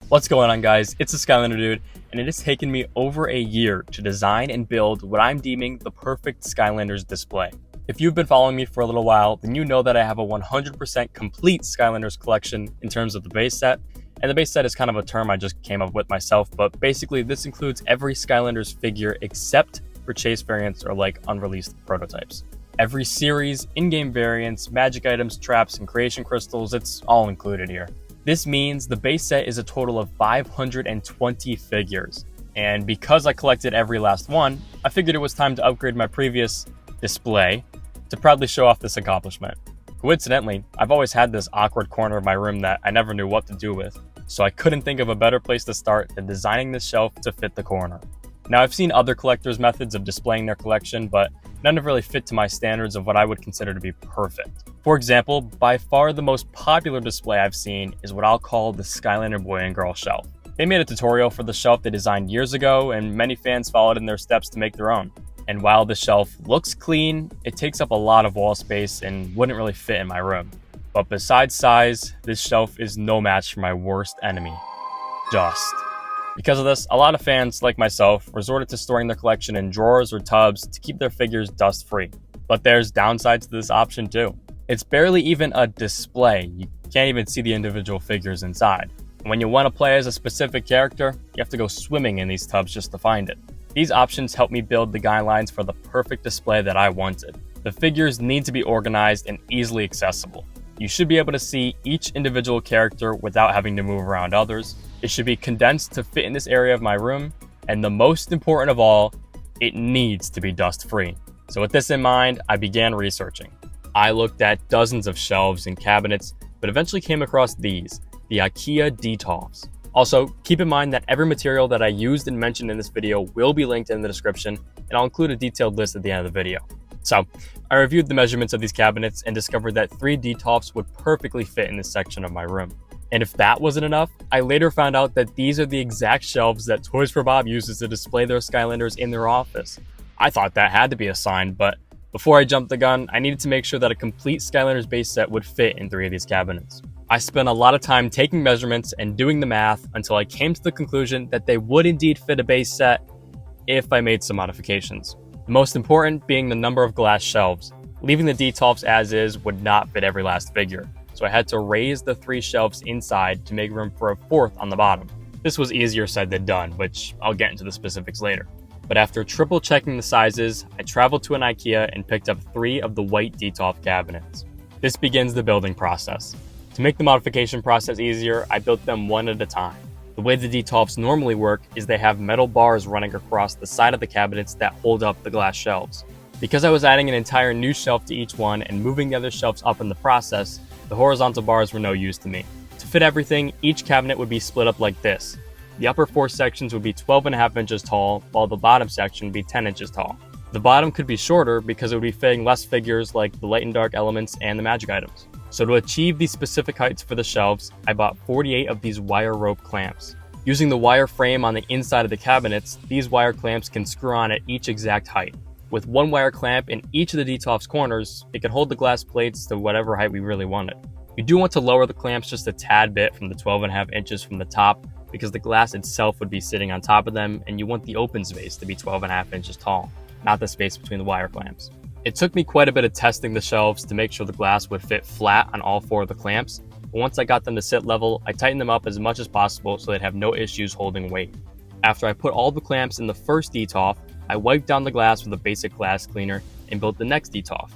What's going on, guys? It's the Skylander dude, and it has taken me over a year to design and build what I'm deeming the perfect Skylanders display. If you've been following me for a little while, then you know that I have a 100% complete Skylanders collection in terms of the base set. And the base set is kind of a term I just came up with myself, but basically this includes every Skylanders figure except for chase variants or like unreleased prototypes. Every series, in-game variants, magic items, traps, and creation crystals, it's all included here. This means the base set is a total of 520 figures, and because I collected every last one, I figured it was time to upgrade my previous display to proudly show off this accomplishment. Coincidentally, I've always had this awkward corner of my room that I never knew what to do with, so I couldn't think of a better place to start than designing this shelf to fit the corner. Now, I've seen other collectors' methods of displaying their collection, but none have really fit to my standards of what I would consider to be perfect. For example, by far the most popular display I've seen is what I'll call the Skylander Boy and Girl shelf. They made a tutorial for the shelf they designed years ago, and many fans followed in their steps to make their own. And while the shelf looks clean, it takes up a lot of wall space and wouldn't really fit in my room. But besides size, this shelf is no match for my worst enemy, dust. Because of this, a lot of fans, like myself, resorted to storing their collection in drawers or tubs to keep their figures dust-free. But there's downsides to this option too. It's barely even a display. You can't even see the individual figures inside. And when you want to play as a specific character, you have to go swimming in these tubs just to find it. These options helped me build the guidelines for the perfect display that I wanted. The figures need to be organized and easily accessible. You should be able to see each individual character without having to move around others. It should be condensed to fit in this area of my room, and the most important of all, it needs to be dust-free. So with this in mind, I began researching. I looked at dozens of shelves and cabinets, but eventually came across these, the Ikea Detolfs. Also, keep in mind that every material that I used and mentioned in this video will be linked in the description, and I'll include a detailed list at the end of the video. So, I reviewed the measurements of these cabinets and discovered that 3 Detolfs would perfectly fit in this section of my room. And if that wasn't enough, I later found out that these are the exact shelves that Toys for Bob uses to display their Skylanders in their office. I thought that had to be a sign, but before I jumped the gun, I needed to make sure that a complete Skylanders base set would fit in 3 of these cabinets. I spent a lot of time taking measurements and doing the math until I came to the conclusion that they would indeed fit a base set if I made some modifications. The most important being the number of glass shelves. Leaving the Detolfs as is would not fit every last figure, so I had to raise the 3 shelves inside to make room for a 4th on the bottom. This was easier said than done, which I'll get into the specifics later. But after triple checking the sizes, I traveled to an IKEA and picked up 3 of the white Detolf cabinets. This begins the building process. To make the modification process easier, I built them one at a time. The way the Detolfs normally work is they have metal bars running across the side of the cabinets that hold up the glass shelves. Because I was adding an entire new shelf to each one and moving the other shelves up in the process, the horizontal bars were no use to me. To fit everything, each cabinet would be split up like this. The upper 4 sections would be 12.5 inches tall, while the bottom section would be 10 inches tall. The bottom could be shorter because it would be fitting less figures like the light and dark elements and the magic items. So to achieve these specific heights for the shelves, I bought 48 of these wire rope clamps. Using the wire frame on the inside of the cabinets, these wire clamps can screw on at each exact height. With 1 wire clamp in each of the Detolfs corners, it could hold the glass plates to whatever height we really wanted. You do want to lower the clamps just a tad bit from the 12.5 inches from the top because the glass itself would be sitting on top of them, and you want the open space to be 12.5 inches tall, not the space between the wire clamps. It took me quite a bit of testing the shelves to make sure the glass would fit flat on all 4 of the clamps, but once I got them to sit level, I tightened them up as much as possible so they'd have no issues holding weight. After I put all the clamps in the first Detolf, I wiped down the glass with a basic glass cleaner and built the next Detolf,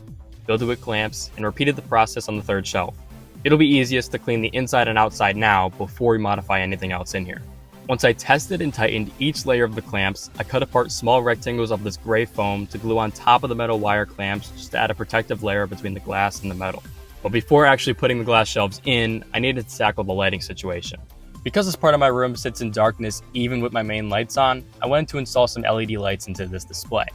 filled it with clamps, and repeated the process on the 3rd shelf. It'll be easiest to clean the inside and outside now before we modify anything else in here. Once I tested and tightened each layer of the clamps, I cut apart small rectangles of this gray foam to glue on top of the metal wire clamps just to add a protective layer between the glass and the metal. But before actually putting the glass shelves in, I needed to tackle the lighting situation. Because this part of my room sits in darkness even with my main lights on, I wanted to install some LED lights into this display,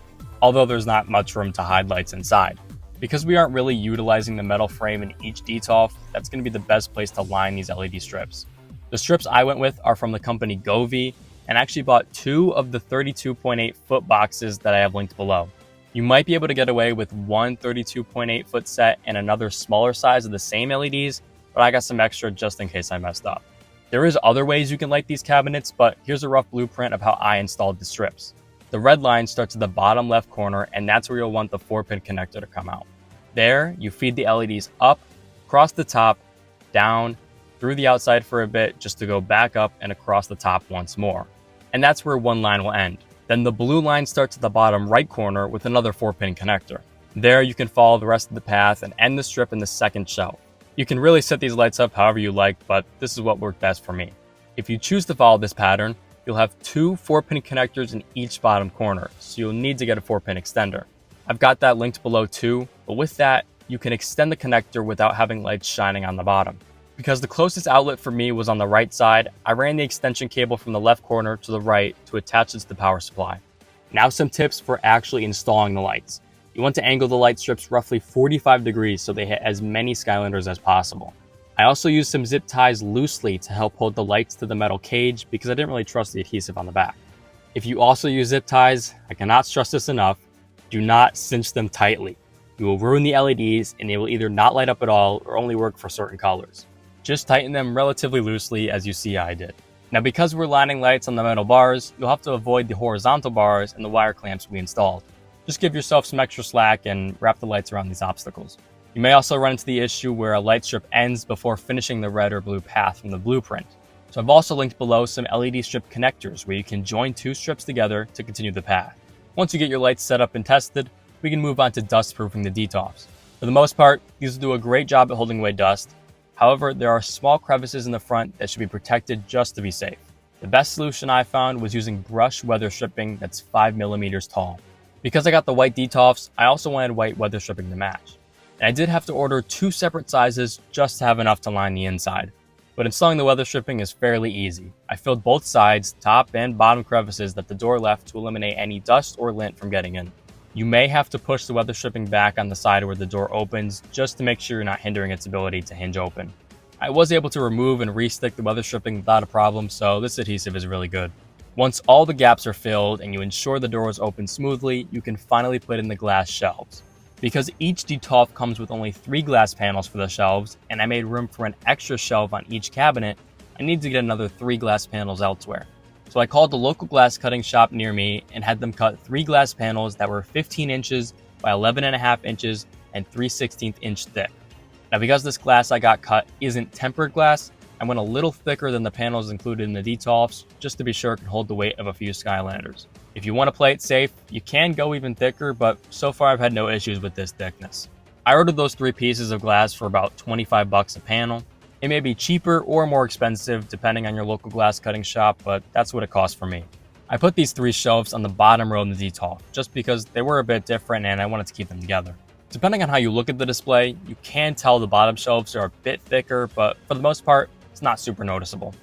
although there's not much room to hide lights inside. Because we aren't really utilizing the metal frame in each Detolf, that's going to be the best place to line these LED strips. The strips I went with are from the company Govee, and I actually bought 2 of the 32.8 foot boxes that I have linked below. You might be able to get away with one 32.8 foot set and another smaller size of the same LEDs, but I got some extra just in case I messed up. There is other ways you can light these cabinets, but here's a rough blueprint of how I installed the strips. The red line starts at the bottom left corner, and that's where you'll want the 4-pin connector to come out. There, you feed the LEDs up, across the top, down, through the outside for a bit, just to go back up and across the top once more. And that's where one line will end. Then the blue line starts at the bottom right corner with another 4-pin connector. There, you can follow the rest of the path and end the strip in the second shelf. You can really set these lights up however you like, but this is what worked best for me. If you choose to follow this pattern, you'll have 2 4-pin connectors in each bottom corner, so you'll need to get a 4-pin extender. I've got that linked below too, but with that, you can extend the connector without having lights shining on the bottom. Because the closest outlet for me was on the right side, I ran the extension cable from the left corner to the right to attach it to the power supply. Now some tips for actually installing the lights. You want to angle the light strips roughly 45 degrees so they hit as many Skylanders as possible. I also used some zip ties loosely to help hold the lights to the metal cage because I didn't really trust the adhesive on the back. If you also use zip ties, I cannot stress this enough, do not cinch them tightly. You will ruin the LEDs and they will either not light up at all or only work for certain colors. Just tighten them relatively loosely as you see I did. Now because we're lining lights on the metal bars, you'll have to avoid the horizontal bars and the wire clamps we installed. Just give yourself some extra slack and wrap the lights around these obstacles. You may also run into the issue where a light strip ends before finishing the red or blue path from the blueprint. So I've also linked below some LED strip connectors where you can join 2 strips together to continue the path. Once you get your lights set up and tested, we can move on to dust proofing the detolfs. For the most part, these will do a great job at holding away dust. However, there are small crevices in the front that should be protected just to be safe. The best solution I found was using brush weather stripping that's 5mm tall. Because I got the white detolfs, I also wanted white weather stripping to match. And I did have to order 2 separate sizes just to have enough to line the inside. But installing the weather stripping is fairly easy. I filled both sides, top and bottom crevices that the door left to eliminate any dust or lint from getting in. You may have to push the weather stripping back on the side where the door opens just to make sure you're not hindering its ability to hinge open. I was able to remove and re-stick the weather stripping without a problem, so this adhesive is really good. Once all the gaps are filled and you ensure the door is open smoothly, you can finally put in the glass shelves. Because each detolf comes with only 3 glass panels for the shelves, and I made room for an extra shelf on each cabinet, I need to get another 3 glass panels elsewhere. So I called the local glass cutting shop near me and had them cut 3 glass panels that were 15 inches by 11.5 inches and 3/16 inch thick. Now because this glass I got cut isn't tempered glass, I went a little thicker than the panels included in the detolfs just to be sure it can hold the weight of a few Skylanders. If you want to play it safe, you can go even thicker, but so far I've had no issues with this thickness. I ordered those 3 pieces of glass for about 25 bucks a panel. It may be cheaper or more expensive depending on your local glass cutting shop, but that's what it cost for me. I put these 3 shelves on the bottom row of the detolf just because they were a bit different and I wanted to keep them together. Depending on how you look at the display, you can tell the bottom shelves are a bit thicker, but for the most part, it's not super noticeable.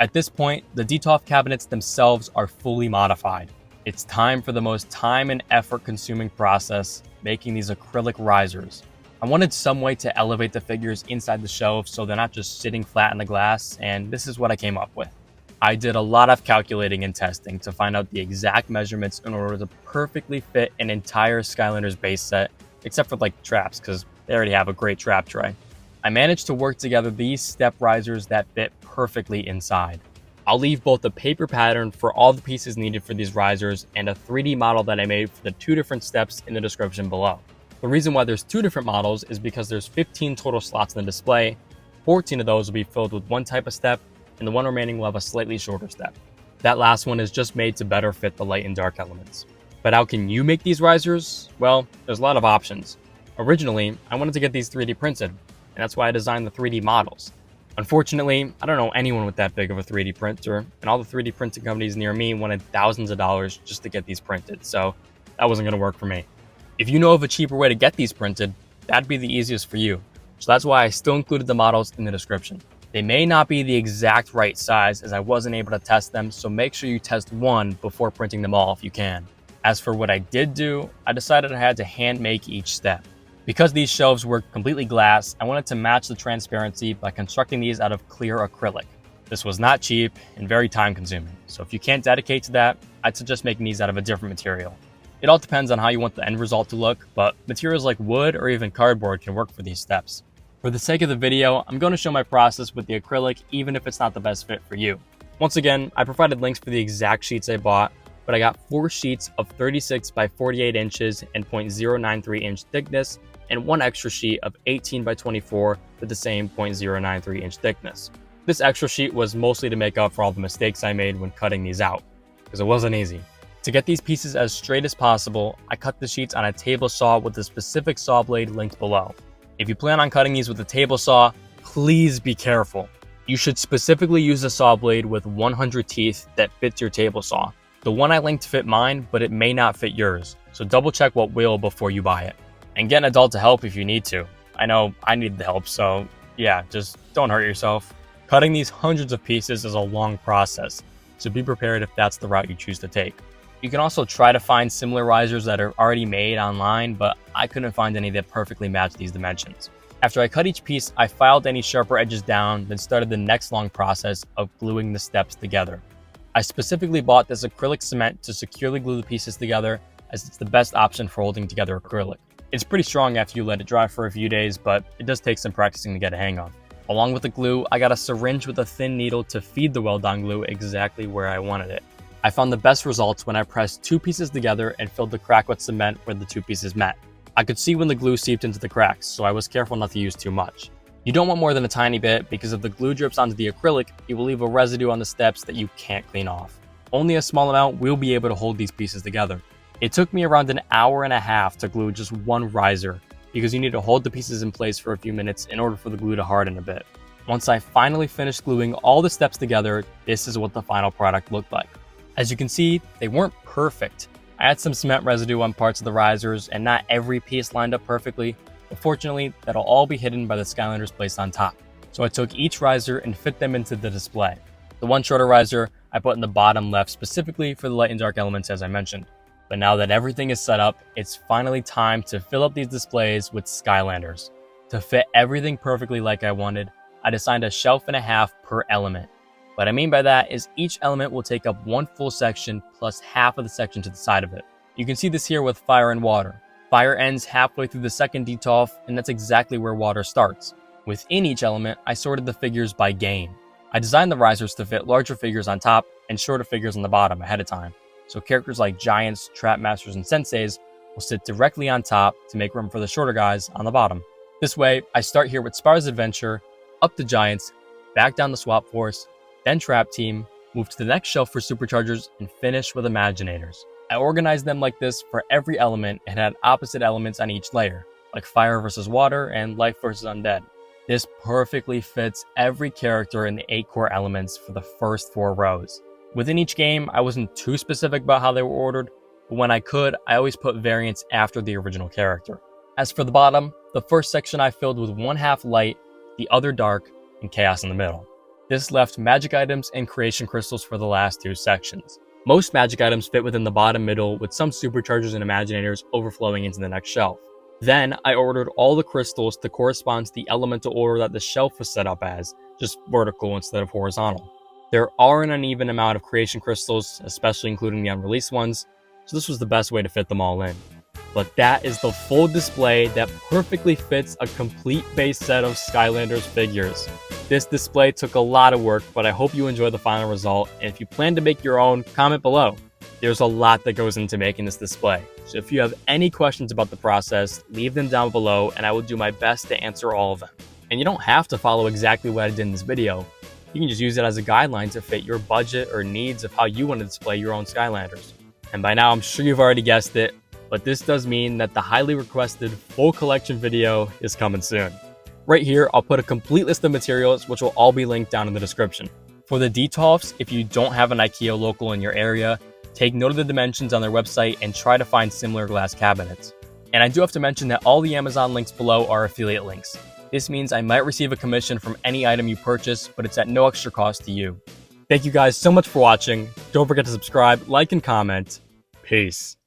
At this point, the detolf cabinets themselves are fully modified. It's time for the most time and effort consuming process, making these acrylic risers. I wanted some way to elevate the figures inside the shelves so they're not just sitting flat in the glass, and this is what I came up with. I did a lot of calculating and testing to find out the exact measurements in order to perfectly fit an entire Skylanders base set, except for like traps, because they already have a great trap tray. I managed to work together these step risers that fit perfectly inside. I'll leave both the paper pattern for all the pieces needed for these risers and a 3D model that I made for the 2 different steps in the description below. The reason why there's 2 different models is because there's 15 total slots in the display, 14 of those will be filled with one type of step, and the one remaining will have a slightly shorter step. That last one is just made to better fit the light and dark elements. But how can you make these risers? Well, there's a lot of options. Originally, I wanted to get these 3D printed, and that's why I designed the 3D models. Unfortunately, I don't know anyone with that big of a 3D printer, and all the 3D printing companies near me wanted thousands of dollars just to get these printed, so that wasn't going to work for me. If you know of a cheaper way to get these printed, that'd be the easiest for you. So that's why I still included the models in the description. They may not be the exact right size as I wasn't able to test them, so make sure you test one before printing them all if you can. As for what I did do, I decided I had to hand make each step. Because these shelves were completely glass, I wanted to match the transparency by constructing these out of clear acrylic. This was not cheap and very time consuming, so if you can't dedicate to that, I'd suggest making these out of a different material. It all depends on how you want the end result to look, but materials like wood or even cardboard can work for these steps. For the sake of the video, I'm going to show my process with the acrylic even if it's not the best fit for you. Once again, I provided links for the exact sheets I bought, but I got 4 sheets of 36 by 48 inches and 0.093 inch thickness, and 1 extra sheet of 18 by 24 with the same 0.093 inch thickness. This extra sheet was mostly to make up for all the mistakes I made when cutting these out, because it wasn't easy. To get these pieces as straight as possible, I cut the sheets on a table saw with a specific saw blade linked below. If you plan on cutting these with a table saw, please be careful. You should specifically use a saw blade with 100 teeth that fits your table saw. The one I linked fit mine, but it may not fit yours, so double check what will before you buy it. And get an adult to help if you need to. I know I need the help, so yeah, just don't hurt yourself. Cutting these hundreds of pieces is a long process, so be prepared if that's the route you choose to take. You can also try to find similar risers that are already made online, but I couldn't find any that perfectly match these dimensions. After I cut each piece, I filed any sharper edges down, then started the next long process of gluing the steps together. I specifically bought this acrylic cement to securely glue the pieces together, as it's the best option for holding together acrylic. It's pretty strong after you let it dry for a few days, but it does take some practicing to get a hang of. Along with the glue, I got a syringe with a thin needle to feed the well-done glue exactly where I wanted it. I found the best results when I pressed 2 pieces together and filled the crack with cement where the 2 pieces met. I could see when the glue seeped into the cracks, so I was careful not to use too much. You don't want more than a tiny bit, because if the glue drips onto the acrylic, it will leave a residue on the steps that you can't clean off. Only a small amount will be able to hold these pieces together. It took me around an hour and a half to glue just one riser, because you need to hold the pieces in place for a few minutes in order for the glue to harden a bit. Once I finally finished gluing all the steps together, this is what the final product looked like. As you can see, they weren't perfect. I had some cement residue on parts of the risers, and not every piece lined up perfectly, but fortunately, that'll all be hidden by the Skylanders placed on top. So I took each riser and fit them into the display. The one shorter riser I put in the bottom left specifically for the light and dark elements, as I mentioned. But now that everything is set up, it's finally time to fill up these displays with Skylanders. To fit everything perfectly like I wanted, I designed a shelf and a half per element. What I mean by that is each element will take up 1 full section plus half of the section to the side of it. You can see this here with fire and water. Fire ends halfway through the second detolf, and that's exactly where water starts. Within each element, I sorted the figures by game. I designed the risers to fit larger figures on top and shorter figures on the bottom ahead of time, so characters like giants, trap masters, and senseis will sit directly on top to make room for the shorter guys on the bottom. This way, I start here with Spar's Adventure, up to giants, back down to Swap Force, then Trap Team, move to the next shelf for Superchargers, and finish with Imaginators. I organized them like this for every element and had opposite elements on each layer, like Fire versus Water and Life versus Undead. This perfectly fits every character in the 8 core elements for the first 4 rows. Within each game, I wasn't too specific about how they were ordered, but when I could, I always put variants after the original character. As for the bottom, the first section I filled with 1/2 light, the other dark, and chaos in the middle. This left magic items and creation crystals for the last 2 sections. Most magic items fit within the bottom middle, with some superchargers and imaginators overflowing into the next shelf. Then I ordered all the crystals to correspond to the elemental order that the shelf was set up as, just vertical instead of horizontal. There are an uneven amount of creation crystals, especially including the unreleased ones, so this was the best way to fit them all in. But that is the full display that perfectly fits a complete base set of Skylanders figures. This display took a lot of work, but I hope you enjoy the final result, and if you plan to make your own, comment below. There's a lot that goes into making this display, so if you have any questions about the process, leave them down below and I will do my best to answer all of them. And you don't have to follow exactly what I did in this video. You can just use it as a guideline to fit your budget or needs of how you want to display your own Skylanders. And by now I'm sure you've already guessed it, but this does mean that the highly requested full collection video is coming soon. Right here, I'll put a complete list of materials, which will all be linked down in the description. For the detolfs, if you don't have an Ikea local in your area, take note of the dimensions on their website and try to find similar glass cabinets. And I do have to mention that all the Amazon links below are affiliate links. This means I might receive a commission from any item you purchase, but it's at no extra cost to you. Thank you guys so much for watching. Don't forget to subscribe, like, and comment. Peace.